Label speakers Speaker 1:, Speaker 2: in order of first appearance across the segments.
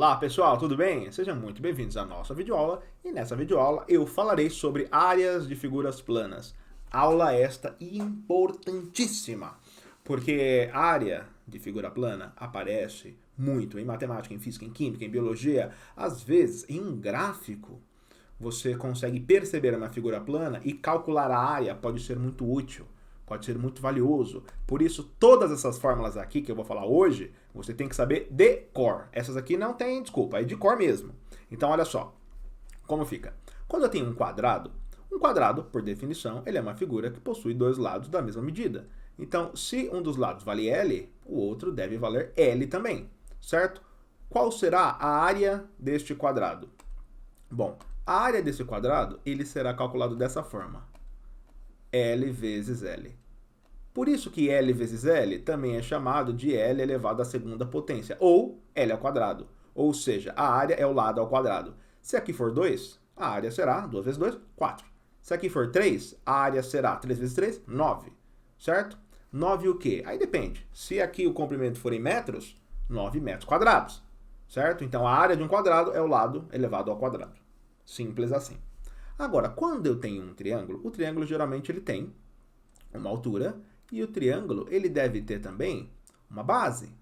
Speaker 1: Olá pessoal, tudo bem? Sejam muito bem-vindos à nossa videoaula e nessa videoaula eu falarei sobre áreas de figuras planas. Aula esta importantíssima, porque área de figura plana aparece muito em matemática, em física, em química, em biologia, às vezes em um gráfico. Você consegue perceber uma figura plana e calcular a área pode ser muito útil, pode ser muito valioso. Por isso, todas essas fórmulas aqui que eu vou falar hoje, você tem que saber de cor. Essas aqui não tem desculpa, é de cor mesmo. Então, olha só como fica. Quando eu tenho um quadrado, por definição, ele é uma figura que possui dois lados da mesma medida. Então, se um dos lados vale L, o outro deve valer L também, certo? Qual será a área deste quadrado? Bom, a área desse quadrado, ele será calculado dessa forma. L vezes L. Por isso que L vezes L também é chamado de L elevado à segunda potência, ou L ao quadrado. Ou seja, a área é o lado ao quadrado. Se aqui for 2, a área será 2 vezes 2, 4. Se aqui for 3, a área será 3 vezes 3, 9. Certo? 9 o quê? Aí depende. Se aqui o comprimento for em metros, 9 metros quadrados. Certo? Então a área de um quadrado é o lado elevado ao quadrado. Simples assim. Agora, quando eu tenho um triângulo, o triângulo geralmente ele tem uma altura e o triângulo ele deve ter também uma base.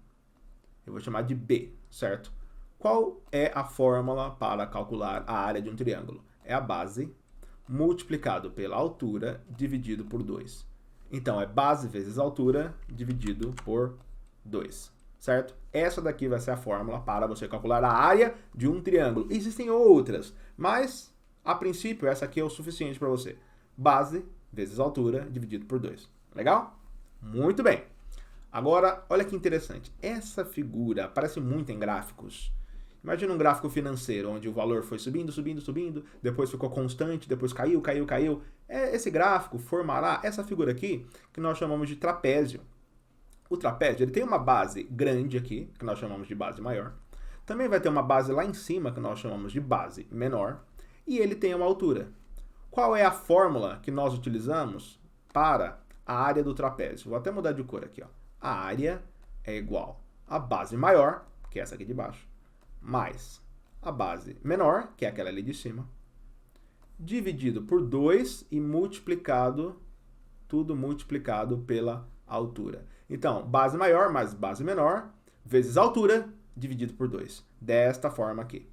Speaker 1: Eu vou chamar de B, certo? Qual é a fórmula para calcular a área de um triângulo? É a base multiplicado pela altura dividido por 2. Então, é base vezes altura dividido por 2, certo? Essa daqui vai ser a fórmula para você calcular a área de um triângulo. Existem outras, mas a princípio essa aqui é o suficiente para você. Base vezes altura dividido por 2. Legal? Muito bem. Agora, olha que interessante. Essa figura aparece muito em gráficos. Imagina um gráfico financeiro, onde o valor foi subindo, subindo, subindo, depois ficou constante, depois caiu, caiu, caiu. Esse gráfico formará essa figura aqui, que nós chamamos de trapézio. O trapézio ele tem uma base grande aqui, que nós chamamos de base maior. Também vai ter uma base lá em cima, que nós chamamos de base menor. E ele tem uma altura. Qual é a fórmula que nós utilizamos para a área do trapézio? Vou até mudar de cor aqui. Ó. A área é igual à base maior, que é essa aqui de baixo, mais a base menor, que é aquela ali de cima, dividido por 2 e multiplicado, tudo multiplicado pela altura. Então, base maior mais base menor, vezes altura, dividido por 2. Desta forma aqui.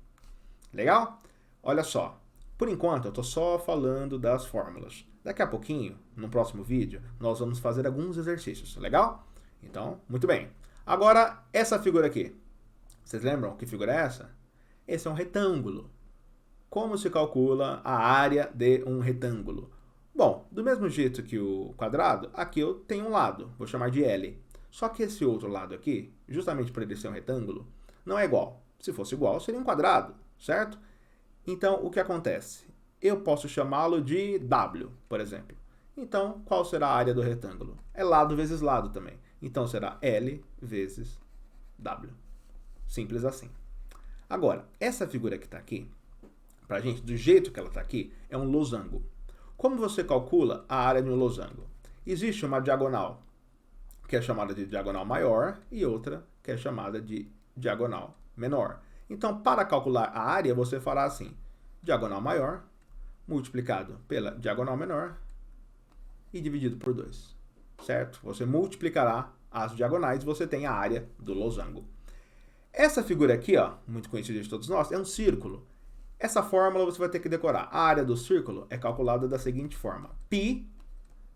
Speaker 1: Legal? Olha só. Por enquanto, eu estou só falando das fórmulas. Daqui a pouquinho, no próximo vídeo, nós vamos fazer alguns exercícios. Legal? Então, muito bem. Agora, essa figura aqui. Vocês lembram que figura é essa? Esse é um retângulo. Como se calcula a área de um retângulo? Bom, do mesmo jeito que o quadrado, aqui eu tenho um lado, vou chamar de L. Só que esse outro lado aqui, justamente por ele ser um retângulo, não é igual. Se fosse igual, seria um quadrado, certo? Então, o que acontece? Eu posso chamá-lo de W, por exemplo. Então, qual será a área do retângulo? É lado vezes lado também. Então, será L vezes W. Simples assim. Agora, essa figura que está aqui, para a gente, do jeito que ela está aqui, é um losango. Como você calcula a área de um losango? Existe uma diagonal, que é chamada de diagonal maior, e outra, que é chamada de diagonal menor. Então, para calcular a área, você fará assim, diagonal maior, multiplicado pela diagonal menor, e dividido por 2, certo? Você multiplicará as diagonais e você tem a área do losango. Essa figura aqui, ó, muito conhecida de todos nós, é um círculo. Essa fórmula você vai ter que decorar. A área do círculo é calculada da seguinte forma. Π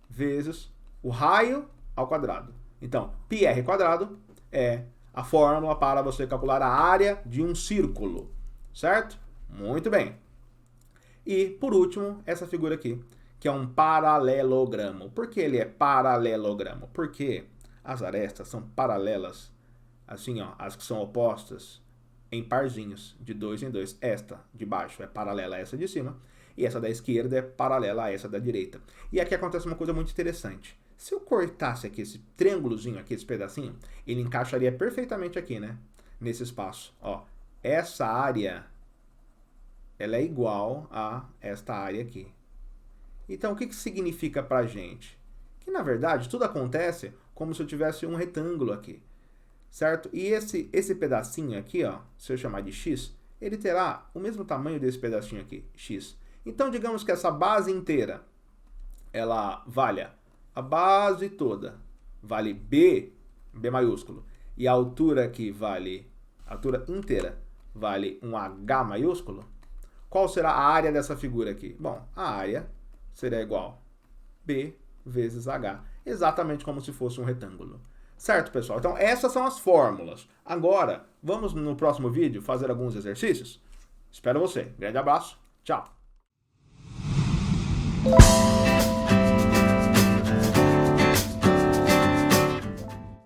Speaker 1: vezes o raio ao quadrado. Então, πr quadrado é a fórmula para você calcular a área de um círculo. Certo? Muito bem. E, por último, essa figura aqui, que é um paralelogramo. Por que ele é paralelogramo? Porque as arestas são paralelas, assim, ó, as que são opostas, em parzinhos, de 2 em 2. Esta de baixo é paralela a essa de cima, e essa da esquerda é paralela a essa da direita. E aqui acontece uma coisa muito interessante. Se eu cortasse aqui esse triângulozinho, aqui, esse pedacinho, ele encaixaria perfeitamente aqui, né? Nesse espaço. Ó, essa área, ela é igual a esta área aqui. Então, o que significa pra gente? Que, na verdade, tudo acontece como se eu tivesse um retângulo aqui. certo? E esse pedacinho aqui, ó, se eu chamar de x, ele terá o mesmo tamanho desse pedacinho aqui, x. Então, digamos que essa base inteira, ela valha a base toda, vale b maiúsculo, e a altura aqui vale, a altura inteira, vale um h maiúsculo. Qual será a área dessa figura aqui? Bom, a área será igual b vezes h, exatamente como se fosse um retângulo. Certo, pessoal? Então, essas são as fórmulas. Agora, vamos no próximo vídeo fazer alguns exercícios? Espero você. Grande abraço. Tchau.